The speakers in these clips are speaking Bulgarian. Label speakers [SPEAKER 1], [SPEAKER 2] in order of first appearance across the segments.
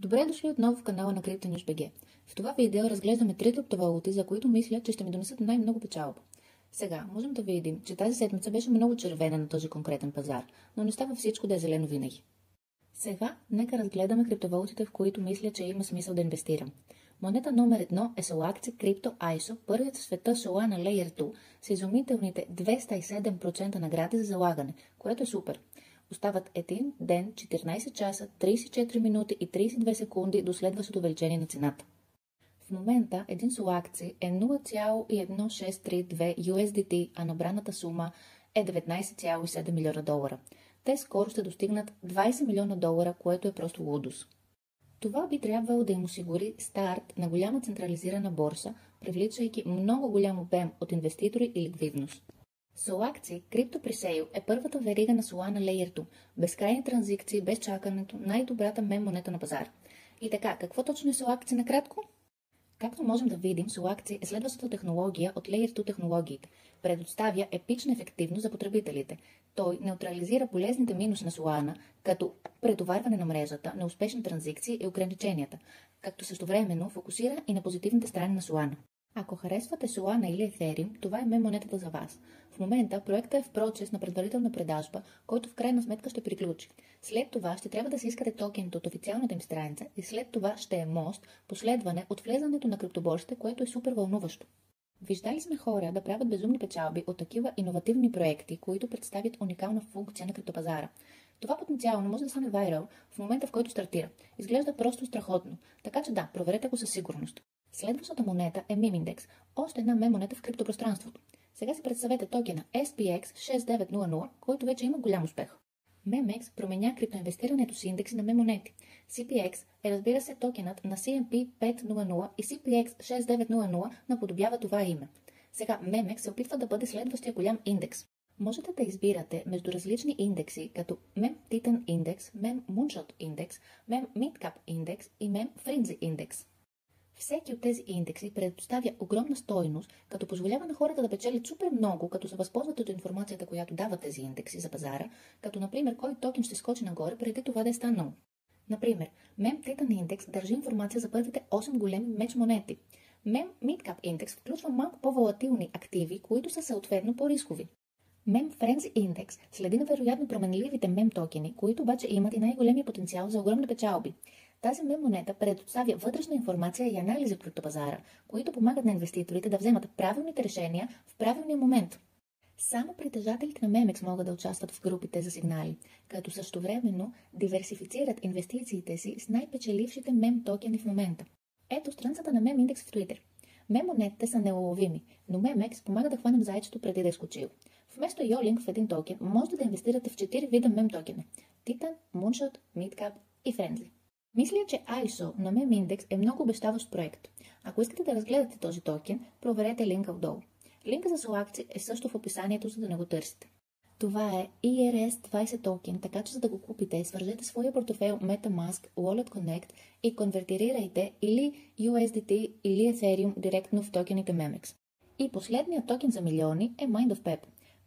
[SPEAKER 1] Добре дошли отново в канала на CryptoNews.bg. В това видео разглеждаме 3 криптовалути, за които мисля, че ще ми донесат най-много печалба. Сега можем да видим, че тази седмица беше много червена на този конкретен пазар, но не става всичко да е зелено винаги. Сега нека разгледаме криптовалутите, в които мисля, че има смисъл да инвестирам. Монета номер 1 е Solacti Crypto ISO, първият в света Solana Layer 2, с изумителните 207% награди за залагане, което е супер. Остават 1 ден, 14 часа, 34 минути и 32 секунди до следващото увеличение на цената. В момента един Solacti е 0,1632 USDT, а набраната сума е 19,7 милиона долара. Те скоро ще достигнат 20 милиона долара, което е просто лудост. Това би трябвало да им осигури старт на голяма централизирана борса, привличайки много голям обем от инвеститори и ликвидност. Solacti Crypto Presale е първата верига на Solana Layer 2, безкрайни транзакции без чакането, най-добрата мем монета на пазара. И така, какво точно е Solacti накратко? Както можем да видим, Solacti е следващата технология от Layer 2 технологиите. Предоставя епична ефективност за потребителите. Той неутрализира полезните минуси на Solana, като претоварване на мрежата, неуспешни транзакции и ограниченията, както същевременно фокусира и на позитивните страни на Solana. Ако харесвате Solana или Ethereum, това е монетата за вас. В момента проектът е в процес на предварителна продажба, който в крайна сметка ще приключи. След това ще трябва да си искате токените от официалната им страница и след това ще е мост, последване от влезането на криптоборсите, което е супер вълнуващо. Виждали сме хора да правят безумни печалби от такива иновативни проекти, които представят уникална функция на криптопазара. Това потенциално може да стане вайрал в момента, в който стартира. Изглежда просто страхотно, така че да, проверете го със сигурност. Следващата монета е MEM Index, още една мем монета в криптопространството. Сега си представете токена SPX 6900, който вече има голям успех. MEMX променя криптоинвестирането с индекси на мем монети. CPX е, разбира се, токенът на CMP 500 и CPX 6900 наподобява това име. Сега MEMX се опитва да бъде следващия голям индекс. Можете да избирате между различни индекси, като MEM Titan Index, MEM Moonshot Index, MEM Midcap Index и MEM Frenzy Index. Всеки от тези индекси предоставя огромна стойност, като позволява на хората да печелят супер много, като се възползват от информацията, която дават тези индекси за пазара, като например кой токен ще скочи нагоре преди това да е станало. Например, MEM Titan Index държи информация за първите 8 големи меч монети. MEM Midcap Index включва малко по-волатилни активи, които са съответно по-рискови. MEM Frenzy Index следи на вероятно променливите мем токени, които обаче имат и най-големия потенциал за огромни печалби. Тази мем монета предоставя вътрешна информация и анализи от криптопазара, които помагат на инвеститорите да вземат правилните решения в правилния момент. Само притежателите на MEMX могат да участват в групите за сигнали, като същевременно диверсифицират инвестициите си с най-печелившите мем токени в момента. Ето страницата на MEM Index в Twitter. Мем монетите са неуловими, но MEMX помага да хванем зайчето преди да е скочил. Вместо YOLINK в един токен, можете да инвестирате в 4 вида мем токена – Titan, Moonshot, Midcap и Frenzy. Мисля, че ISO на MEM Index е много обещаващ проект. Ако искате да разгледате този токен, проверете линка отдолу. Линка за Solacti е също в описанието, за да не го търсите. Това е ERS20 токен, така че за да го купите, свържете своя портфейл MetaMask, Wallet Connect и конвертирайте или USDT или Ethereum директно в токените MEMX. И последният токен за милиони е Mind of Pep.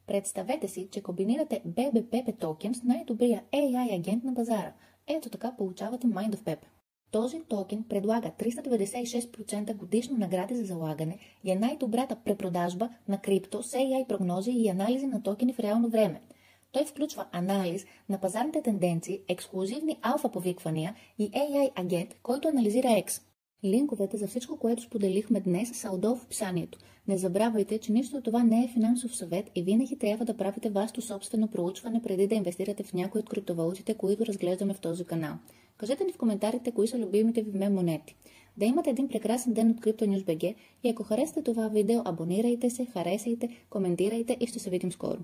[SPEAKER 1] Представете си, че комбинирате BBPP токен с най-добрия AI агент на пазара. Ето така получавате Mind of Pep. Този токен предлага 396% годишно награди за залагане и е най-добрата препродажба на крипто с AI прогнози и анализи на токени в реално време. Той включва анализ на пазарните тенденции, ексклузивни алфа повиквания и AI агент, който анализира X. Линковете за всичко, което споделихме днес, са отдолу в описанието. Не забравяйте, че нищо от това не е финансов съвет и винаги трябва да правите вашето собствено проучване преди да инвестирате в някои от криптовалутите, които разглеждаме в този канал. Кажете ни в коментарите кои са любимите ви мем монети. Да имате един прекрасен ден от CryptoNews.bg и ако харесате това видео, абонирайте се, харесайте, коментирайте и ще се видим скоро.